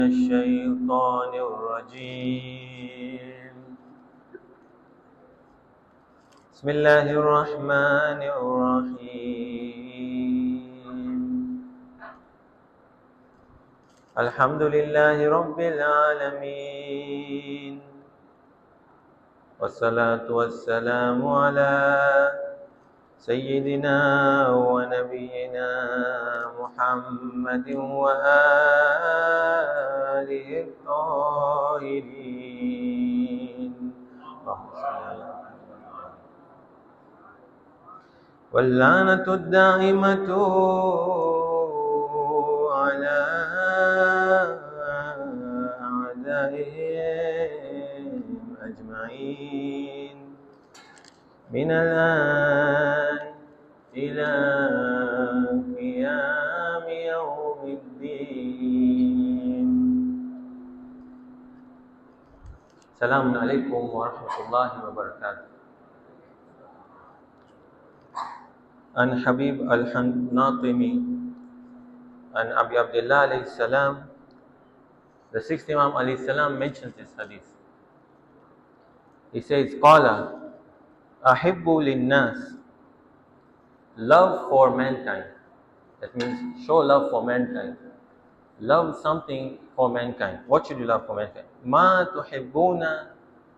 الشيطان الرجيم بسم الله الرحمن الرحيم الحمد لله رب العالمين والصلاة والسلام على سيدنا ونبينا محمد وآله الطاهرين واللعنة الدائمة على أعدائهم أجمعين من الآن إلى قيام يوم الدين. السلام عليكم ورحمة الله وبركاته. عن حبيب الناطمي عن أبي عبد الله عليه السلام, the sixth Imam عليه السلام mentions this hadith. He says, قال أحب للناس, love for mankind. That means show love for mankind. Love something for mankind. What should you love for mankind? ما تحبون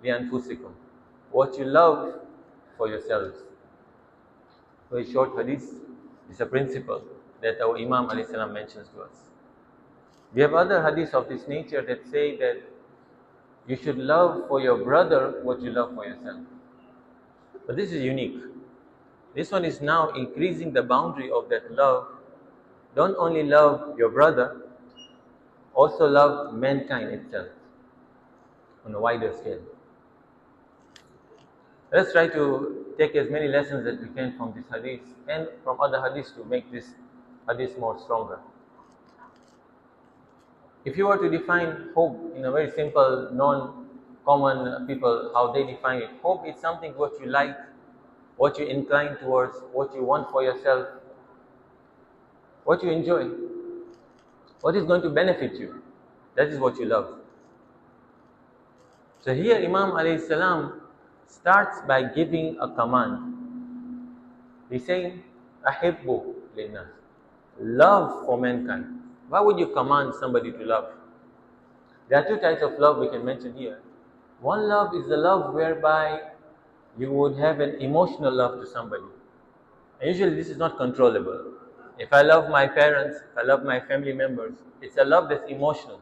لأنفسكم. What you love for yourselves. Very short hadith. It's a principle that our Imam alayhi salam mentions to us. We have other hadiths of this nature that say that you should love for your brother what you love for yourself. But this is unique. This one is now increasing the boundary of that love. Don't only love your brother, also love mankind itself on a wider scale. Let's try to take as many lessons as we can from this hadith and from other hadiths to make this hadith more stronger. If you were to define hope in a very simple, non-common people, how they define it, hope is something what you like, what you incline towards, what you want for yourself, what you enjoy, what is going to benefit you. That is what you love. So here Imam alayhi salam starts by giving a command. He's saying, Ahibbu linnas, love for mankind. Why would you command somebody to love? There are two types of love we can mention here. One love is the love whereby you would have an emotional love to somebody. And usually this is not controllable. If I love my parents, if I love my family members, it's a love that's emotional.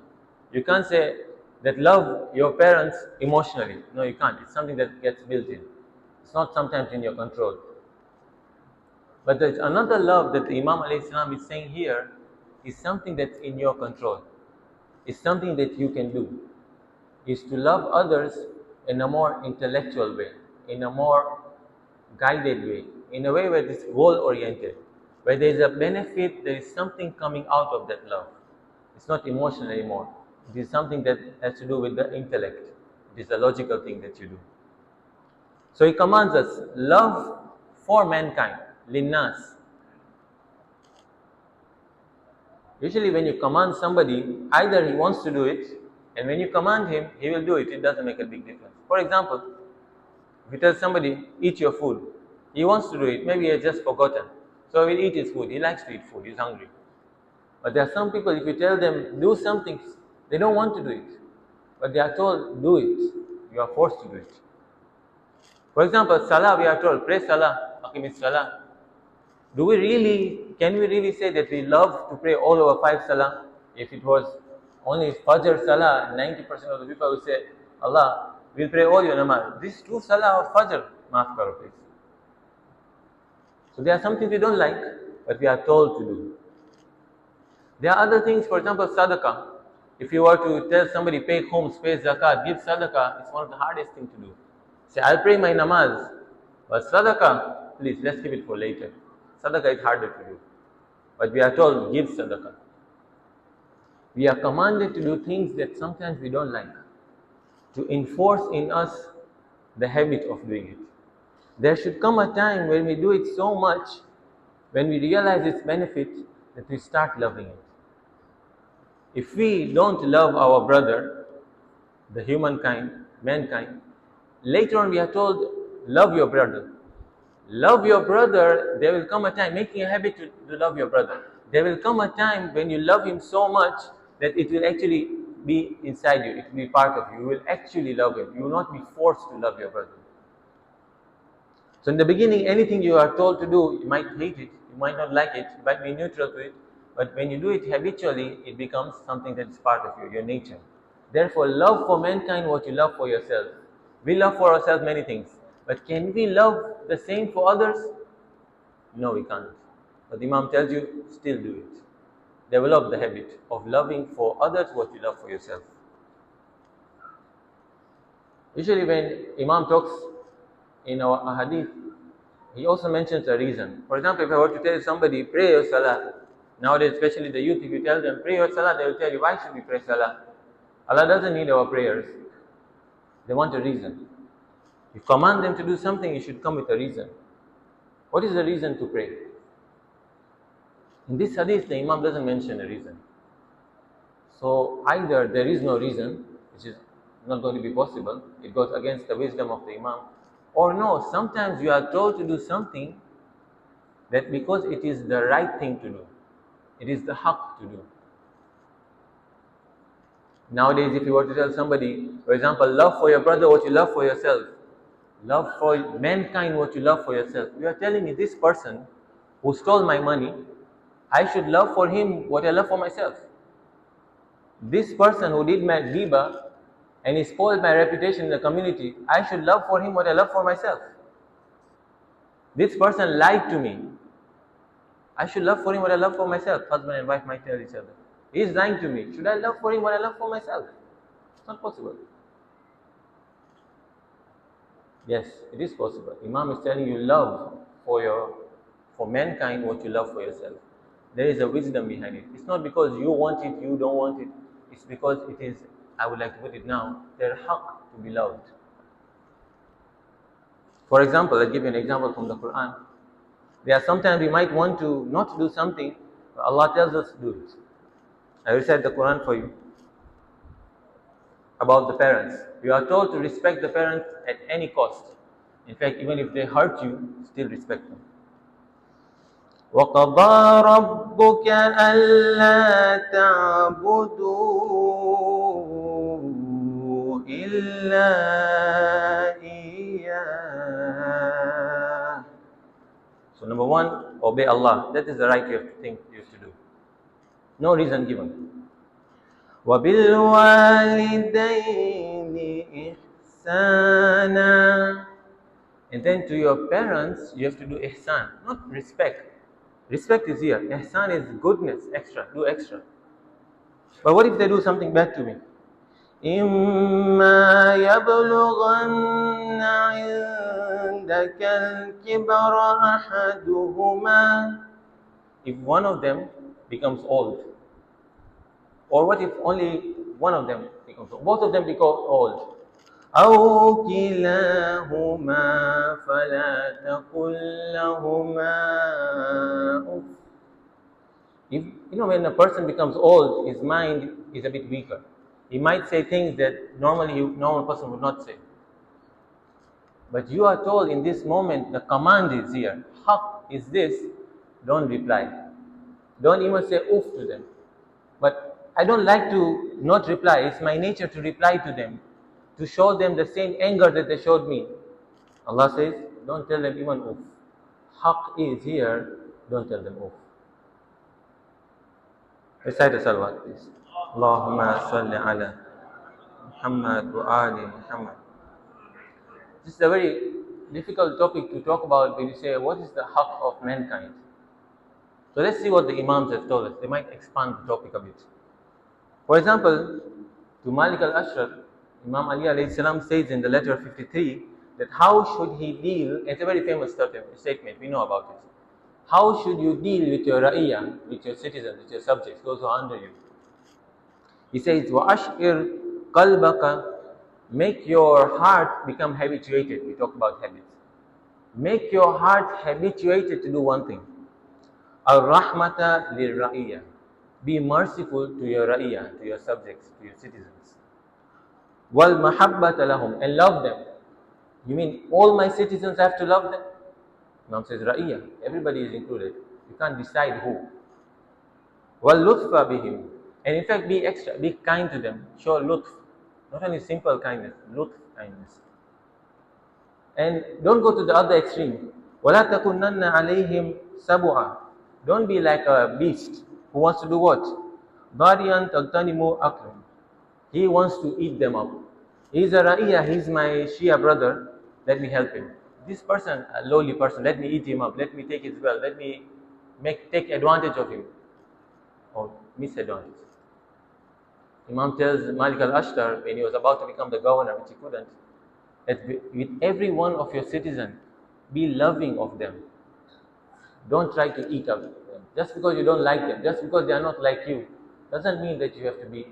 You can't say that love your parents emotionally. No, you can't. It's something that gets built in. It's not sometimes in your control. But there's another love that the Imam alayhi salam is saying here is something that's in your control. It's something that you can do. Is to love others in a more intellectual way, in a more guided way, in a way where it's goal-oriented, where there is a benefit, there is something coming out of that love. It's not emotional anymore. It is something that has to do with the intellect. It is a logical thing that you do. So he commands us, love for mankind, linnas. Usually when you command somebody, either he wants to do it, and when you command him, he will do it. It doesn't make a big difference. For example, if you tell somebody, eat your food, he wants to do it, maybe he has just forgotten. So he will eat his food. He likes to eat food. He's hungry. But there are some people, if you tell them, do something, they don't want to do it. But they are told, do it. You are forced to do it. For example, Salah, we are told, pray Salah, Aqimis Salah. Can we really say that we love to pray all over 5 Salah? If it was only Fajr Salah, 90% of the people will say, Allah, we'll pray all your namaz. This 2 Salah of Fajr, maaf karo please. So there are some things we don't like, but we are told to do. There are other things, for example, sadaqah. If you were to tell somebody, pay khums, pay zakat, give sadaqah, it's one of the hardest things to do. Say, I'll pray my namaz, but sadaqah, please, let's keep it for later. Sadaqah is harder to do. But we are told, give sadaqah. We are commanded to do things that sometimes we don't like, to enforce in us the habit of doing it. There should come a time when we do it so much, when we realize its benefit, that we start loving it. If we don't love our brother, the humankind, mankind, later on we are told, love your brother. Love your brother, there will come a time, making a habit to love your brother. There will come a time when you love him so much that it will actually be inside you, it will be part of you. You will actually love him. You will not be forced to love your brother. So in the beginning, anything you are told to do, you might hate it, you might not like it, you might be neutral to it, but when you do it habitually, it becomes something that is part of you, your nature. Therefore, love for mankind what you love for yourself. We love for ourselves many things, but can we love the same for others? No, we can't. But the Imam tells you, still do it. Develop the habit of loving for others what you love for yourself. Usually when Imam talks in our hadith, he also mentions a reason. For example, if I were to tell somebody, pray your salah, nowadays especially the youth, if you tell them, pray your salah, they will tell you, why should we pray salah? Allah doesn't need our prayers. They want a reason. You command them to do something, you should come with a reason. What is the reason to pray? In this hadith, the Imam doesn't mention a reason. So either there is no reason, which is not going to be possible, it goes against the wisdom of the Imam, or no, sometimes you are told to do something that because it is the right thing to do, it is the haqq to do. Nowadays, if you were to tell somebody, for example, love for your brother what you love for yourself, love for mankind what you love for yourself, you are telling me this person who stole my money, I should love for him what I love for myself. This person who did my ghibah and he spoiled my reputation in the community, I should love for him what I love for myself. This person lied to me, I should love for him what I love for myself. Husband and wife might tell each other, he is lying to me, should I love for him what I love for myself? It's not possible. Yes, it is possible. Imam is telling you, love for mankind what you love for yourself. There is a wisdom behind it. It's not because you want it, you don't want it. It's because it is, I would like to put it now, their haqq to be loved. For example, I'll give you an example from the Quran. There are sometimes we might want to not do something, but Allah tells us to do it. I recite the Quran for you about the parents. You are told to respect the parents at any cost. In fact, even if they hurt you, still respect them. وَقَضَى رَبُّكَ أَلَّا تَعْبُدُوا إِلَّا إِيَّاهُ. So number one, obey Allah. That is the right way of think you have to do. No reason given. وَبِالْوَالِدَيْنِ إِحْسَانًا. And then to your parents, you have to do ihsan, not respect. Respect is here. Ihsan is goodness, extra, do extra. But what if they do something bad to me? إِمَّا يَبْلُغَنَّ عِنْدَكَ الْكِبَرَ أَحَدُهُمَا. If one of them becomes old, or what if only one of them becomes old? Both of them become old. أَوْ كِلَاهُمَا فَلَا تَقُلْ لَهُمَا أُفٍّ. If when a person becomes old, his mind is a bit weaker. He might say things that normal person would not say. But you are told in this moment, the command is here. Haqq is this, don't reply. Don't even say oof to them. But I don't like to not reply. It's my nature to reply to them, to show them the same anger that they showed me. Allah says, don't tell them even oof. Haqq is here, don't tell them oof. Recite the salawat, please. Allahumma salli ala Muhammad wa ali Muhammad. This is a very difficult topic to talk about when you say, what is the haqq of mankind? So let's see what the Imams have told us. They might expand the topic a bit. For example, to Malik al-Ashraf, Imam Ali alayhi salam says in the letter 53 that how should he deal, it's a very famous statement, we know about it. How should you deal with your ra'iyah, with your citizens, with your subjects, those who are under you? He says, وَأَشْئِرْ قَلْبَكَ. Make your heart become habituated. We talk about habits. Make your heart habituated to do one thing. Al-Rahmata lil-Ra'iyah. Be merciful to your ra'iyah, to your subjects, to your citizens. Wal mahabbata lahum, and love them. You mean all my citizens have to love them? Imam says ra'iyah, everybody is included. You can't decide who. Wal lutfa bihim, and in fact be extra, be kind to them. Show lutf, not only simple kindness, lutf kindness. And don't go to the other extreme. وَلَا تَكُنَّنَّ عَلَيْهِمْ سَبُعًا. Don't be like a beast who wants to do what? بَارِيًا تَغْتَنِمُ أَكْلًا. He wants to eat them up. He's a ra'iyah, he's my Shia brother, let me help him. This person, a lowly person, let me eat him up, let me take his wealth, let me take advantage of him. Or misadvantage. Imam tells Malik al-Ashtar, when he was about to become the governor, which he couldn't, that with every one of your citizens, be loving of them. Don't try to eat up them. Just because you don't like them, just because they are not like you, doesn't mean that you have to be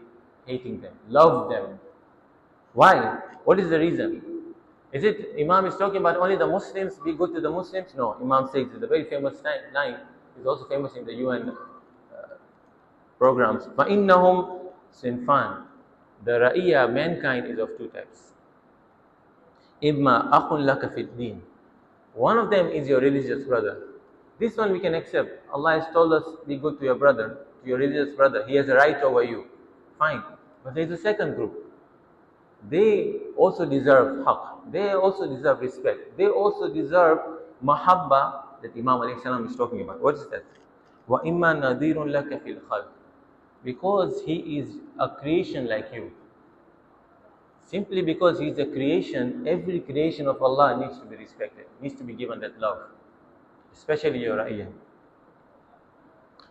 hating them. Love them. Why? What is the reason? Is it Imam is talking about only the Muslims, be good to the Muslims? No, Imam says the very famous line is also famous in the UN programs. فَإِنَّهُمْ sinfan. The ra'iyah, mankind, is of two types. Imma akhun laka fid din. One of them is your religious brother. This one we can accept. Allah has told us, be good to your brother, to your religious brother. He has a right over you. Fine. But there is a second group. They also deserve haqq. They also deserve respect. They also deserve mahabba that Imam alayhi salam is talking about. What is that? Wa imma nadirun laka fil khalq. Because he is a creation like you. Simply because he is a creation, every creation of Allah needs to be respected, needs to be given that love, especially your ra'iyah.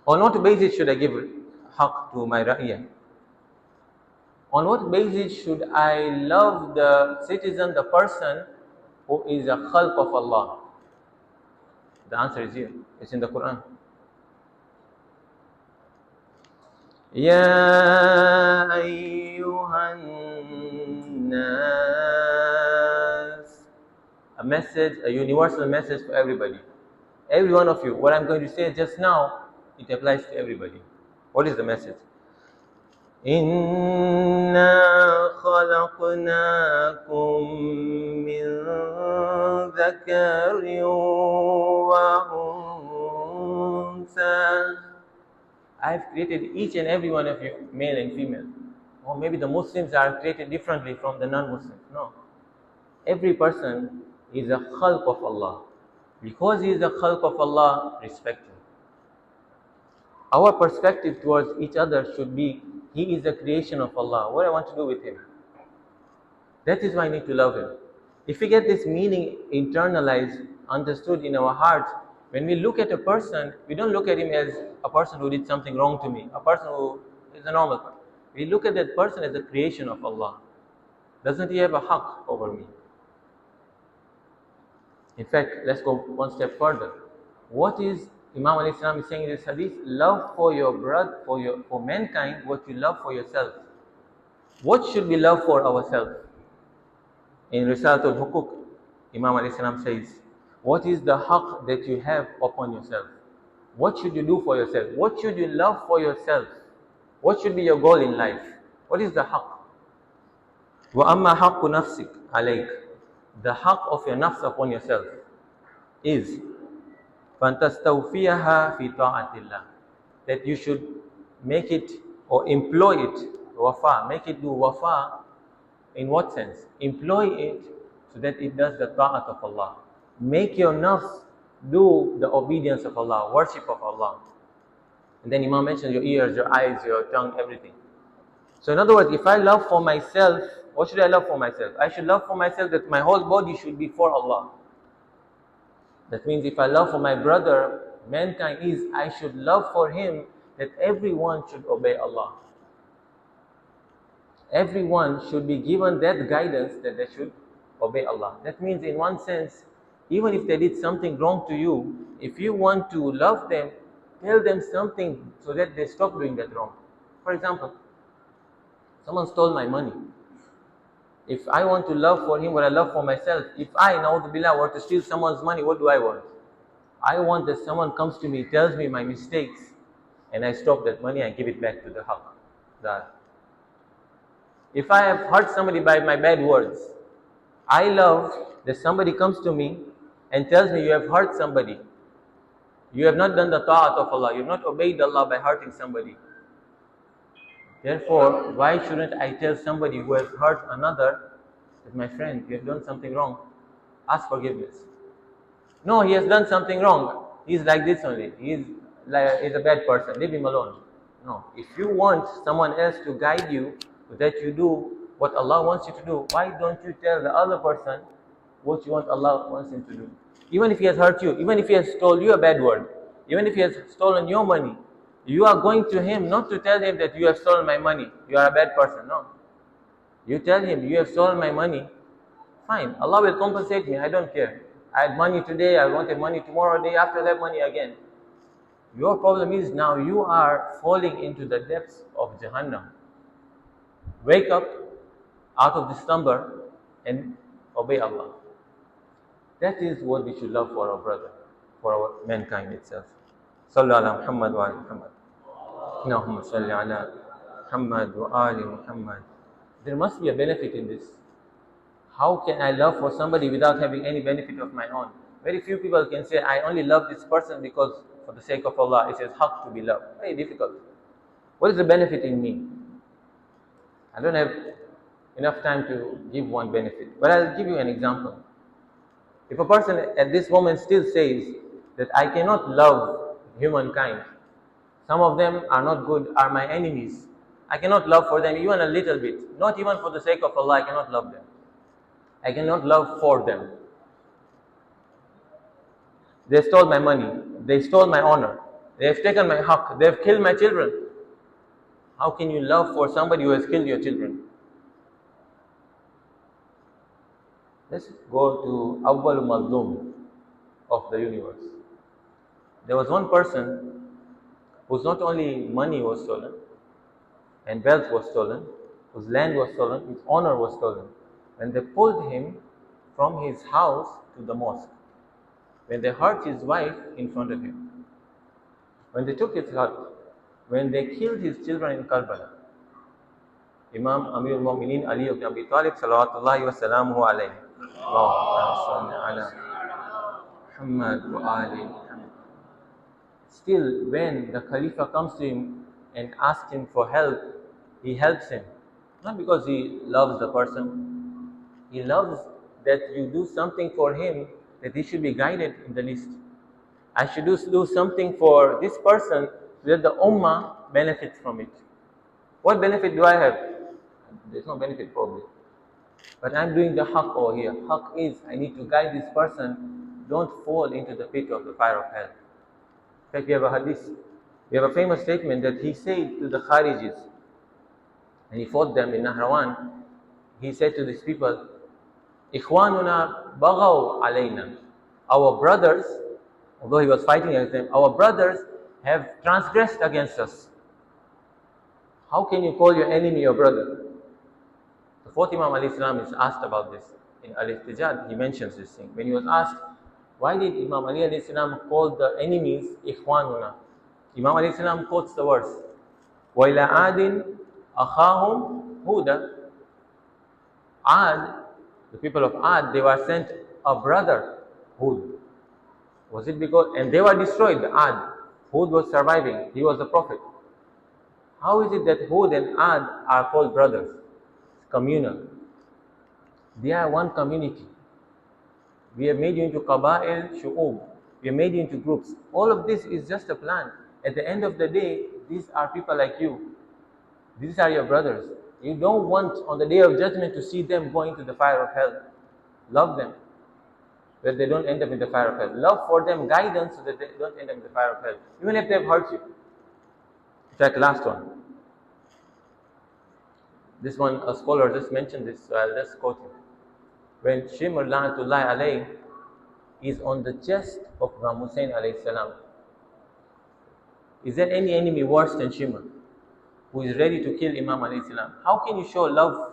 On what basis should I give haqq to my ra'iyah? On what basis should I love the citizen, the person who is a khalq of Allah? The answer is here. It's in the Quran. Ya ayyuhan nas. A message, a universal message for everybody. Every one of you. What I'm going to say just now, it applies to everybody. What is the message? Inna khalaqnakum min dhakarin wa unsa. I've created each and every one of you, male and female. Or maybe the Muslims are created differently from the non-Muslims. No. Every person is a khalq of Allah. Because he is a khalq of Allah, respect him. Our perspective towards each other should be, he is a creation of Allah. What do I want to do with him? That is why I need to love him. If we get this meaning internalized, understood in our hearts, when we look at a person, we don't look at him as a person who did something wrong to me, a person who is a normal person. We look at that person as a creation of Allah. Doesn't he have a haqq over me? In fact, let's go one step further. What is Imam alayhi salam is saying in this hadith? Love for your brother, for mankind, what you love for yourself. What should we love for ourselves? In Risalatul Hukuk, Imam alayhi salam says, what is the haqq that you have upon yourself? What should you do for yourself? What should you love for yourself? What should be your goal in life? What is the haqq? Wa amma haqqu nafsik alayk. The haqq of your nafs upon yourself is فَانْتَسْتَوْفِيَهَا فِي طَاعَةِ اللَّهِ. That you should make it or employ it, wafa, make it do wafa. In what sense? Employ it so that it does the ta'at of Allah. Make your nafs do the obedience of Allah, worship of Allah. And then Imam mentions your ears, your eyes, your tongue, everything. So in other words, if I love for myself, what should I love for myself? I should love for myself that my whole body should be for Allah. That means if I love for my brother, mankind is, I should love for him that everyone should obey Allah. Everyone should be given that guidance that they should obey Allah. That means in one sense, even if they did something wrong to you, if you want to love them, tell them something so that they stop doing that wrong. For example, someone stole my money. If I want to love for him what I love for myself, if I, na'udhu billah, were to steal someone's money, what do I want? I want that someone comes to me, tells me my mistakes, and I stop that money and give it back to the haq. If I have hurt somebody by my bad words, I love that somebody comes to me and tells me, you have hurt somebody. You have not done the ta'at of Allah. You have not obeyed Allah by hurting somebody. Therefore, why shouldn't I tell somebody who has hurt another that, my friend, you have done something wrong. Ask forgiveness. No, he has done something wrong. He's like this only. He's a bad person. Leave him alone. No. If you want someone else to guide you, that you do what Allah wants you to do, why don't you tell the other person what you want Allah wants him to do? Even if he has hurt you, even if he has told you a bad word, even if he has stolen your money, you are going to him not to tell him that you have stolen my money, you are a bad person. No. You tell him, you have stolen my money, fine, Allah will compensate me, I don't care. I had money today, I wanted money tomorrow, day after that money again. Your problem is now you are falling into the depths of Jahannam. Wake up out of this slumber and obey Allah. That is what we should love for our brother, for our mankind itself. Sallallahu ala Muhammad wa ala Muhammad. Allahumma salli ala Muhammad wa ali Muhammad. There must be a benefit in this. How can I love for somebody without having any benefit of my own? Very few people can say, I only love this person because for the sake of Allah. It says haq to be loved. Very difficult. What is the benefit in me? I don't have enough time to give one benefit, but I'll give you an example. If a person at this moment still says that I cannot love humankind, some of them are not good, are my enemies, I cannot love for them even a little bit, not even for the sake of Allah, I cannot love them. I cannot love for them. They stole my money, they stole my honor, they have taken my haqq, they have killed my children. How can you love for somebody who has killed your children? Let's go to Awwal Mazlum of the universe. There was one person whose not only money was stolen and wealth was stolen, whose land was stolen, his honor was stolen. When they pulled him from his house to the mosque, when they hurt his wife in front of him, when they took his hut, when they killed his children in Karbala, Imam Amir al-Mu'minin Ali ibn Abi Talib salawatullahi wa salamuhu alayhi, Allahumma salli ala Muhammad wa ali Muhammad. Still, when the Khalifa comes to him and asks him for help, he helps him. Not because he loves the person, he loves that you do something for him, that he should be guided in the least. I should do something for this person so that the ummah benefits from it. What benefit do I have? There's no benefit probably. But I'm doing the haqq over here. Haqq is, I need to guide this person, don't fall into the pit of the fire of hell. In fact, we have a hadith, we have a famous statement that he said to the Kharijis, and he fought them in Nahrawan. He said to these people, Ikhwanuna baghaw alayna. Our brothers, although he was fighting against them, our brothers have transgressed against us. How can you call your enemy your brother? The fourth Imam alayhi salam is asked about this. In Al-Ihtijaj, he mentions this thing. When he was asked, why did Imam Ali alayhi salam call the enemies Ikhwanuna? Imam alayhi salam quotes the verse, وَإِلَىٰ عَادٍ أَخَاهُمْ هُودًا. Ad, the people of Ad, they were sent a brother, Hud. Was it because, and they were destroyed, Ad. Hud was surviving, he was the prophet. How is it that Hud and Ad are called brothers? It's communal. They are one community. We have made you into Qaba'il, Shu'ub. We have made you into groups. All of this is just a plan. At the end of the day, these are people like you. These are your brothers. You don't want on the day of judgment to see them going to the fire of hell. Love them, so that they don't end up in the fire of hell. Love for them guidance so that they don't end up in the fire of hell. Even if they have hurt you. In fact, last one. This one, a scholar just mentioned this, so I'll just quote him. When Shimr La'natullahi alayhi is on the chest of Imam Hussain alayhi salam, is there any enemy worse than Shimr, who is ready to kill Imam alayhi salam? How can you show love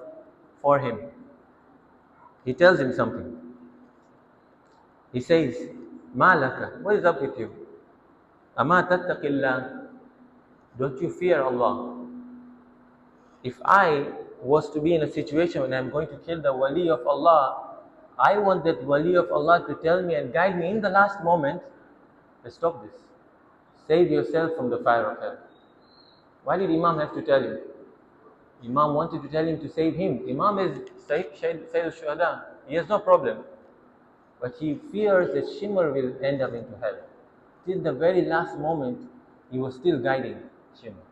for him? He tells him something. He says, Ma laka, what is up with you? Ama tattaqillah, Don't you fear Allah? If I was to be in a situation when I'm going to kill the wali of Allah, I want that wali of Allah to tell me and guide me in the last moment, stop this. Save yourself from the fire of hell. Why did Imam have to tell him? Imam wanted to tell him to save him. Imam is Sayyid al-Shuhada. He has no problem. But he fears that Shimr will end up into hell. Till the very last moment, he was still guiding Shimr.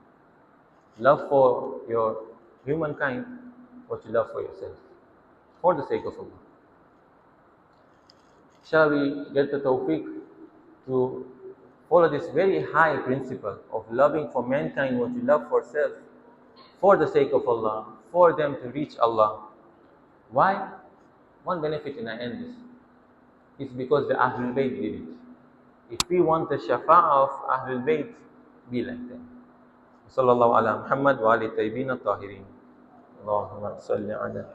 Love for your humankind, what you love for yourself. For the sake of Allah. Shall we get the tawfiq to follow this very high principle of loving for mankind what you love for self, for the sake of Allah, for them to reach Allah. Why? One benefit, and I end this, is because the Ahlul Bayt did it. If we want the shafa'ah of Ahlul Bayt, be like them. Sallallahu ala Muhammad wa ali tayyibin at-tahirin. Allahumma salli ala